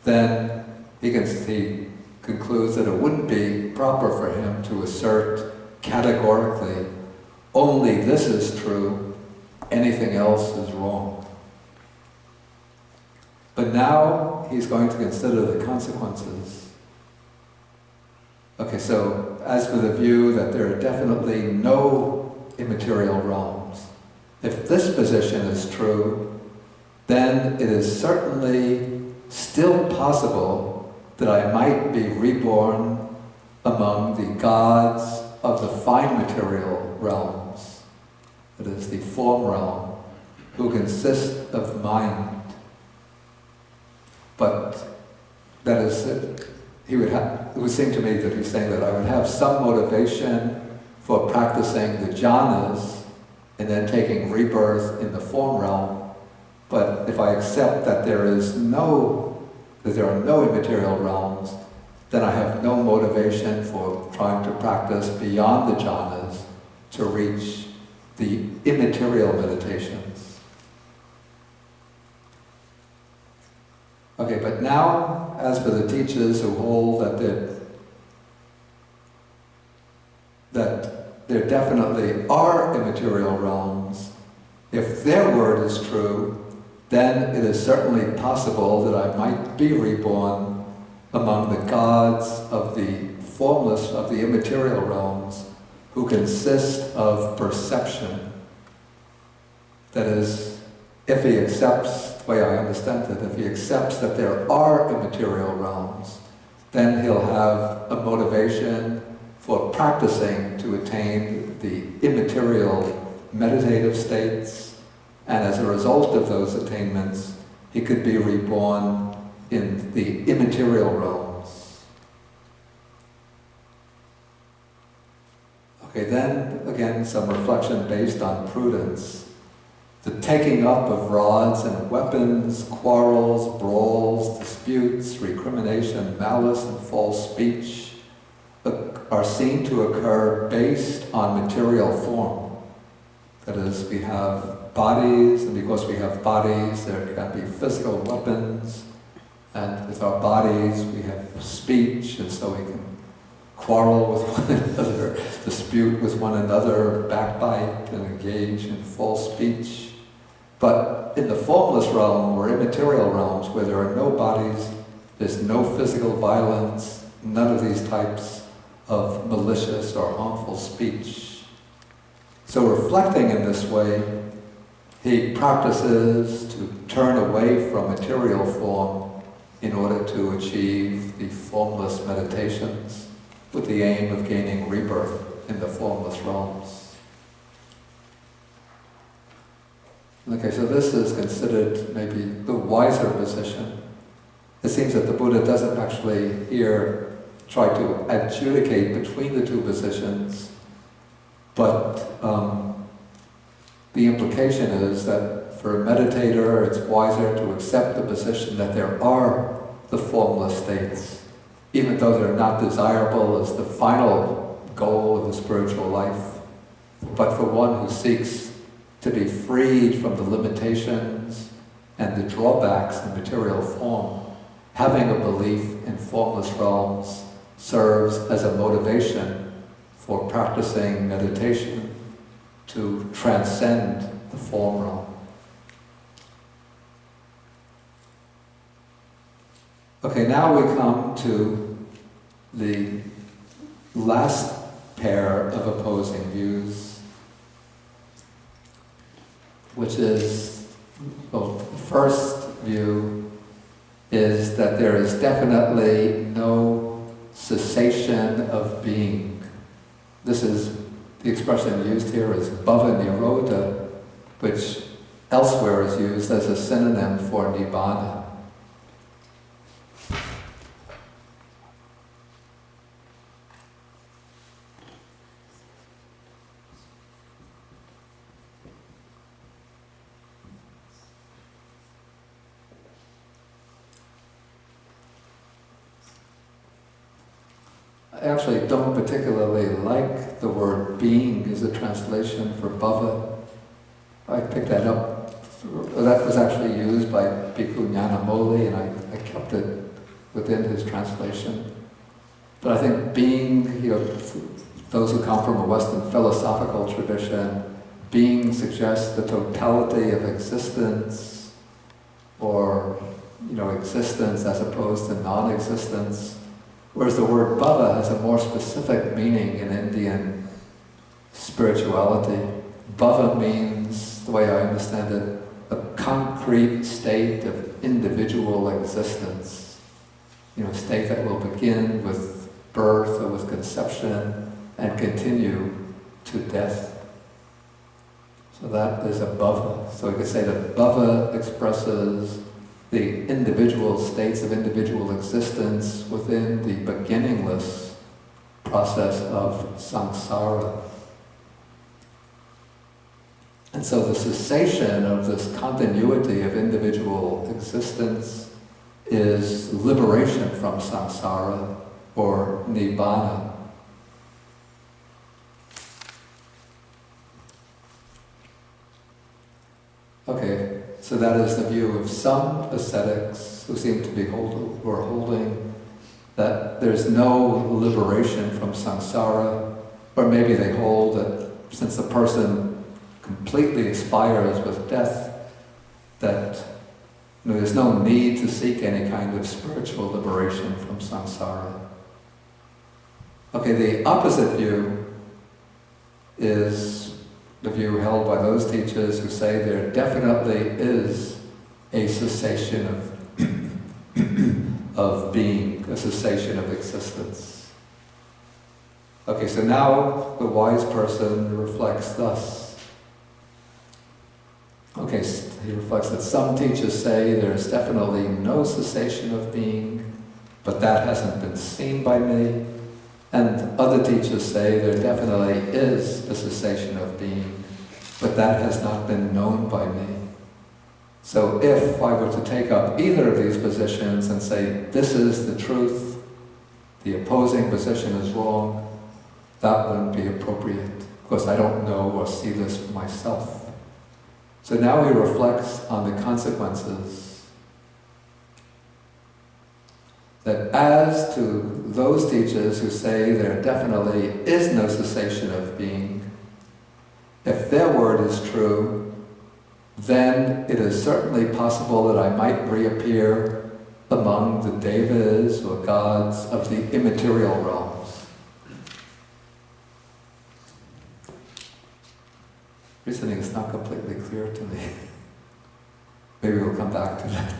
then he concludes that it wouldn't be proper for him to assert categorically, only this is true, anything else is wrong. But now he's going to consider the consequences. Okay, so as for the view that there are definitely no immaterial realms, if this position is true, then it is certainly still possible that I might be reborn among the gods of the fine material realms, that is the form realm, who consist of mind. But that is, it would seem to me that he's saying that I would have some motivation for practicing the jhanas and then taking rebirth in the form realm. But if I accept that there are no immaterial realms, then I have no motivation for trying to practice beyond the jhanas to reach the immaterial meditations. Okay, but now, as for the teachers who hold that there definitely are immaterial realms, if their word is true, then it is certainly possible that I might be reborn among the gods of the formless, of the immaterial realms, who consist of perception. That is, if he accepts, the way I understand it, if he accepts that there are immaterial realms, then he'll have a motivation for practicing to attain the immaterial meditative states, and as a result of those attainments, he could be reborn in the immaterial realms. Okay, then again some reflection based on prudence. The taking up of rods and weapons, quarrels, brawls, disputes, recrimination, malice, and false speech are seen to occur based on material form. That is, we have bodies, and because we have bodies, there can be physical weapons, and with our bodies we have speech, and so we can quarrel with one another, dispute with one another, backbite, and engage in false speech. But in the formless realm, or immaterial realms, where there are no bodies, there's no physical violence, none of these types of malicious or harmful speech. So reflecting in this way, he practices to turn away from material form in order to achieve the formless meditations with the aim of gaining rebirth in the formless realms. Okay, so this is considered maybe the wiser position. It seems that the Buddha doesn't actually here try to adjudicate between the two positions, but the implication is that for a meditator it's wiser to accept the position that there are the formless states, even though they're not desirable as the final goal of the spiritual life. But for one who seeks to be freed from the limitations and the drawbacks in material form, having a belief in formless realms serves as a motivation for practicing meditation to transcend the form realm. Okay, now we come to the last pair of opposing views, which is, well, the first view is that there is definitely no cessation of being. This is, the expression used here is bhava nirodha, which elsewhere is used as a synonym for nibbana. I actually don't particularly like the word being as a translation for bhava. I picked that up. That was actually used by Bhikkhu Nyanamoli, and I kept it within his translation. But I think being, those who come from a Western philosophical tradition, being suggests the totality of existence, or existence as opposed to non-existence, whereas the word bhava has a more specific meaning in Indian spirituality. Bhava means, the way I understand it, a concrete state of individual existence. A state that will begin with birth or with conception and continue to death. So that is a bhava. So we could say that bhava expresses the individual states of individual existence within the beginningless process of samsara. And so the cessation of this continuity of individual existence is liberation from samsara, or nibbana. Okay, so that is the view of some ascetics who seem to be holding that there's no liberation from samsara, or maybe they hold that since the person completely expires with death, that there's no need to seek any kind of spiritual liberation from samsara. Okay, the opposite view is the view held by those teachers who say there definitely is a cessation of being, a cessation of existence. Okay, so now the wise person reflects thus. Okay, he reflects that some teachers say there's definitely no cessation of being, but that hasn't been seen by me. And other teachers say there definitely is a cessation of being, but that has not been known by me. So if I were to take up either of these positions and say, this is the truth, the opposing position is wrong, that wouldn't be appropriate, because I don't know or see this for myself. So now he reflects on the consequences. That as to those teachers who say there definitely is no cessation of being, if their word is true, then it is certainly possible that I might reappear among the devas or gods of the immaterial realms. Reasoning is not completely clear to me. Maybe we'll come back to that.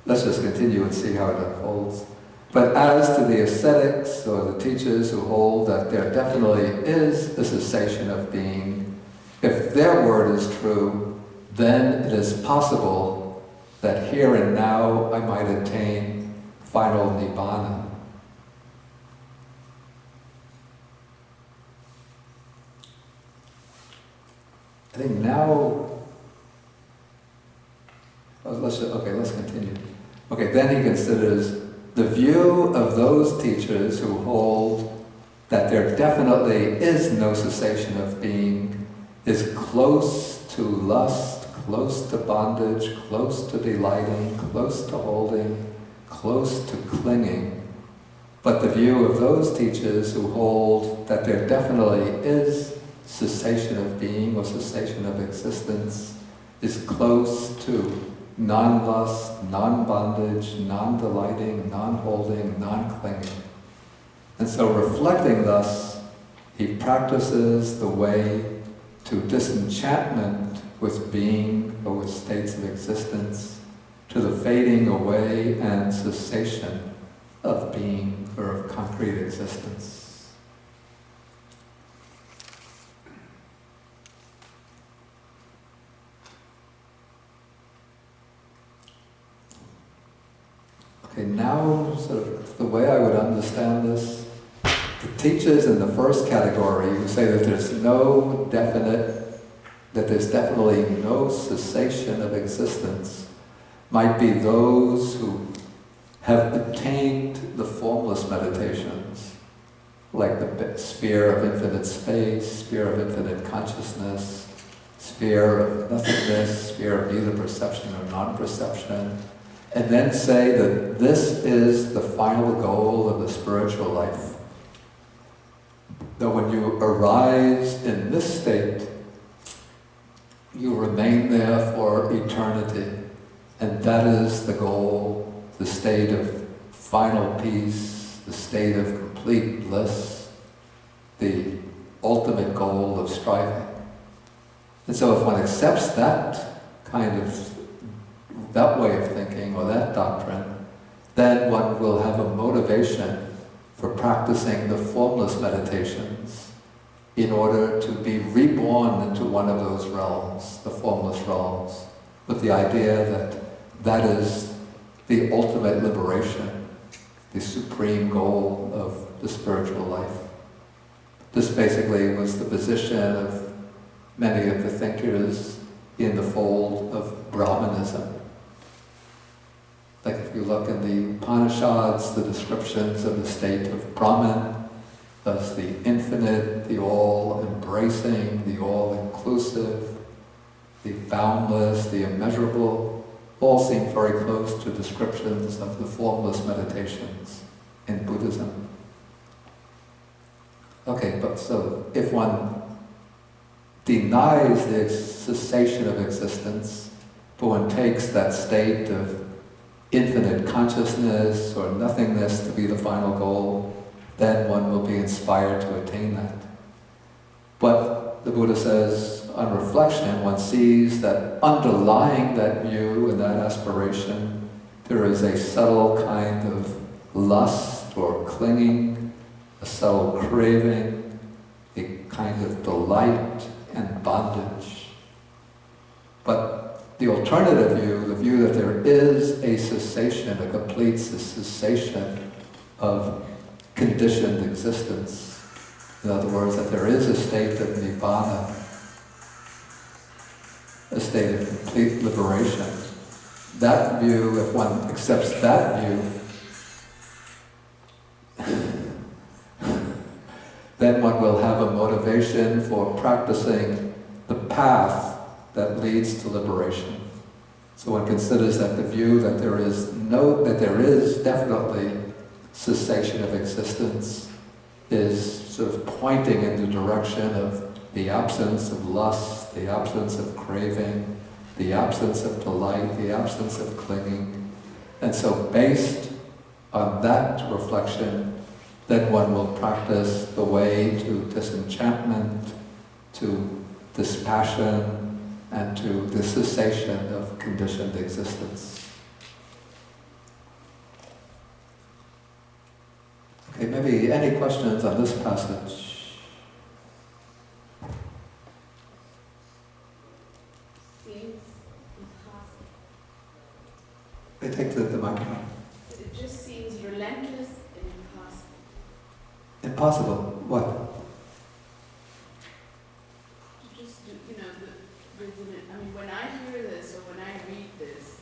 Let's just continue and see how it unfolds. But as to the ascetics or the teachers who hold that there definitely is a cessation of being, if their word is true, then it is possible that here and now I might attain final nibbana. I think now, let's continue. Okay, then he considers the view of those teachers who hold that there definitely is no cessation of being is close to lust, close to bondage, close to delighting, close to holding, close to clinging. But the view of those teachers who hold that there definitely is cessation of being or cessation of existence is close to non-lust, non-bondage, non-delighting, non-holding, non-clinging. And so reflecting thus, he practices the way to disenchantment with being or with states of existence, to the fading away and cessation of being or of concrete existence. Okay, now sort of the way I would understand this, the teachers in the first category who say that there's definitely no cessation of existence might be those who have attained the formless meditations, like the sphere of infinite space, sphere of infinite consciousness, sphere of nothingness, sphere of neither perception or non-perception. and then say that this is the final goal of the spiritual life. That when you arise in this state, you remain there for eternity, and that is the goal, the state of final peace, the state of complete bliss, the ultimate goal of striving. And so if one accepts that way of thinking or that doctrine, then one will have a motivation for practicing the formless meditations in order to be reborn into one of those realms, the formless realms, with the idea that that is the ultimate liberation, the supreme goal of the spiritual life. This basically was the position of many of the thinkers in the fold of Brahmanism. Like if you look in the Upanishads, the descriptions of the state of Brahman, thus the infinite, the all-embracing, the all-inclusive, the boundless, the immeasurable, all seem very close to descriptions of the formless meditations in Buddhism. Okay, but so if one denies the cessation of existence, but one takes that state of infinite consciousness or nothingness to be the final goal, then one will be inspired to attain that. But the Buddha says, on reflection, one sees that underlying that view and that aspiration, there is a subtle kind of lust or clinging, a subtle craving, a kind of delight and bondage. But the alternative view, the view that there is a cessation, a complete cessation of conditioned existence. In other words, that there is a state of nibbana, a state of complete liberation. That view, if one accepts that view, then one will have a motivation for practicing the path that leads to liberation. So one considers that the view that there is definitely cessation of existence is sort of pointing in the direction of the absence of lust, the absence of craving, the absence of delight, the absence of clinging. And so based on that reflection, then one will practice the way to disenchantment, to dispassion, and to the cessation of conditioned existence. Okay, maybe any questions on this passage? Seems impossible. They take the microphone. It just seems relentless and impossible. Impossible? What? When I hear this or when I read this,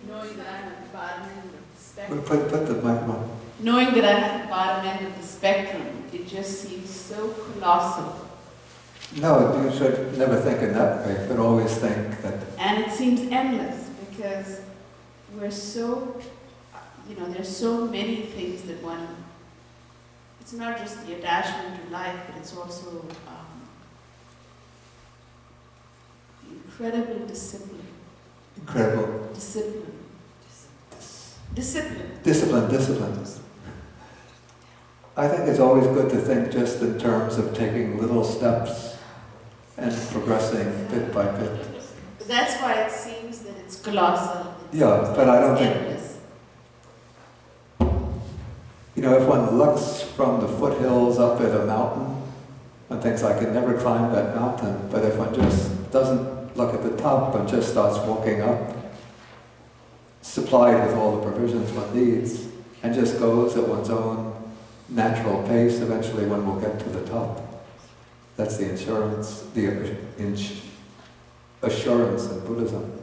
knowing that I'm at the bottom end of the spectrum. Put the microphone. Knowing that I'm at the bottom end of the spectrum, it just seems so colossal. No, you should never think in that way, but always think that... And it seems endless because we're so, there's so many things that one, it's not just the attachment to life, but it's also incredible discipline. Incredible. Discipline. Discipline. Discipline. I think it's always good to think just in terms of taking little steps and progressing bit by bit. That's why it seems that it's colossal. Yeah, but I don't think... endless. if one looks from the foothills up at a mountain, one thinks I can never climb that mountain, but if one just doesn't look at the top and just starts walking up, supplied with all the provisions one needs, and just goes at one's own natural pace, eventually one will get to the top. That's the assurance in Buddhism.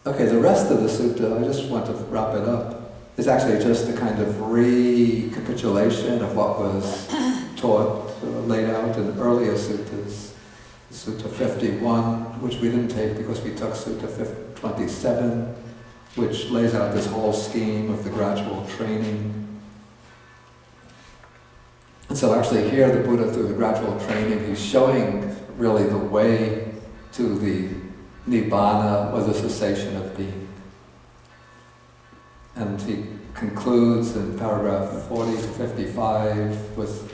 Okay, the rest of the sutta, I just want to wrap it up, is actually just a kind of recapitulation of what was taught laid out in earlier suttas. Sutta 51, which we didn't take because we took Sutta 27, which lays out this whole scheme of the gradual training. And so actually here the Buddha, through the gradual training, he's showing really the way to the Nibbana, or the cessation of being. And he concludes in paragraph 40 to 55 with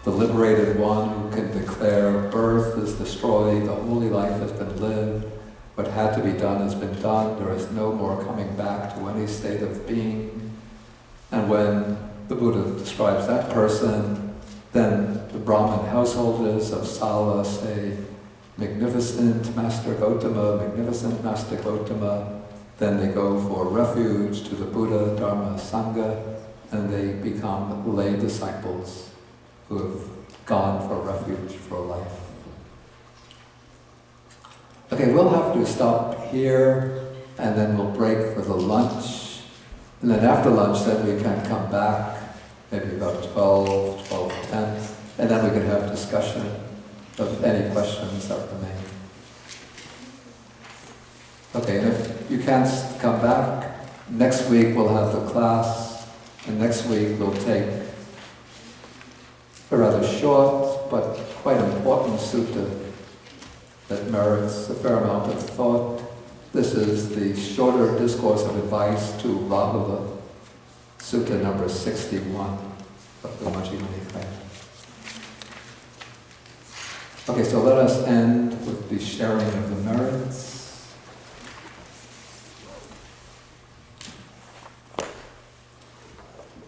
the liberated one who can declare birth is destroyed, the holy life has been lived, what had to be done has been done, there is no more coming back to any state of being. And when the Buddha describes that person, then the Brahmin householders of Sala say, magnificent Master Gautama, magnificent Master Gautama. Then they go for refuge to the Buddha, Dharma, Sangha, and they become lay disciples who have gone for refuge for life. Okay, we'll have to stop here, and then we'll break for the lunch. And then after lunch, then we can come back, maybe about 12, 12:10, and then we can have discussion of any questions that remain. Okay, and if you can't come back, next week we'll have the class, and next week we'll take a rather short but quite important sutta that merits a fair amount of thought. This is the shorter discourse of advice to Rahula, Sutta number 61 of the Majjhima Nikaya. Okay, so let us end with the sharing of the merits.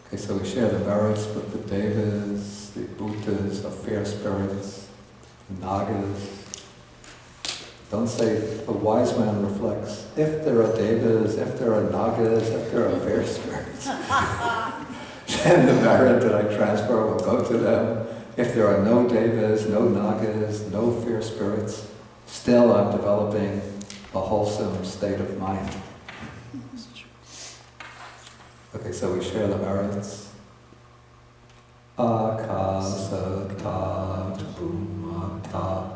Okay, so we share the merits with the devas, the bhutas, the fair spirits, the nagas. Don't say, a wise man reflects, if there are devas, if there are nagas, if there are fair spirits, then the merit that I transfer will go to them. If there are no devas, no nagas, no fair spirits, still I'm developing a wholesome state of mind. Okay, so we share the merits. Akasata bhumata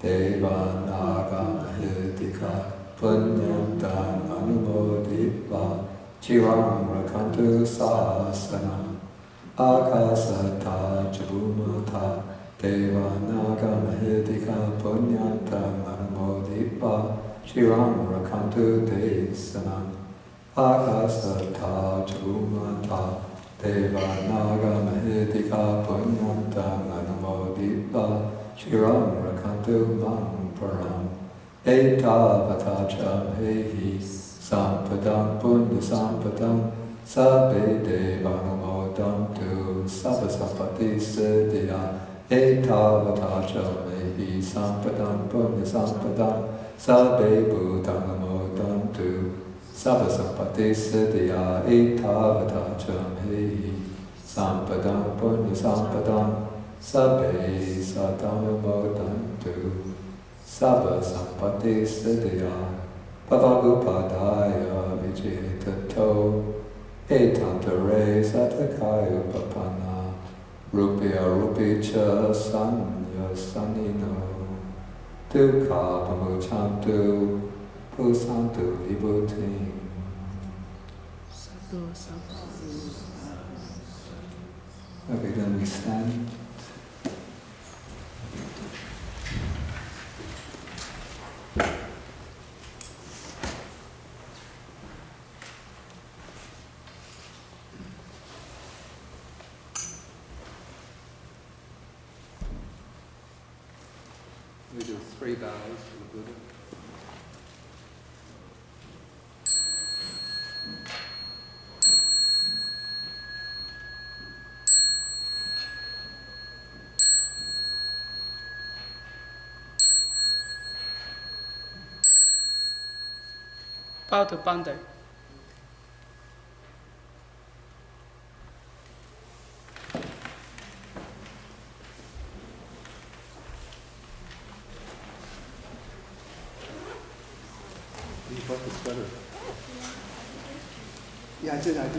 devanaga mahitika punyantang anumoditva chiram rakantu sasana. Akasata bhumata devanaga mahitika punyantang anumoditva chiram rakantu desana. Akasata chumata devanaga mahitika punyantang anumoditva chiram rakantu mang param etavatacha mehi sampadam punya sampadam sabbe devanumodamtu sabasapati siddhya etavatacha mehi sampadam punya sampadam sabbe bhutanumodamtu Sabasapati siddhya etavatacha mehi sampadam punya sampadam sabbe satanumodhantu sabasapati siddhya bhavagupadaya vijetato etantare satakaya papana rupya rupicha sanya sanino dukkha pamuchantu Pusantu Vibhuti. Okay, then we stand. We do 3 bows to the Buddha. Bow to Bandai. You bought the sweater. Yeah, I did go to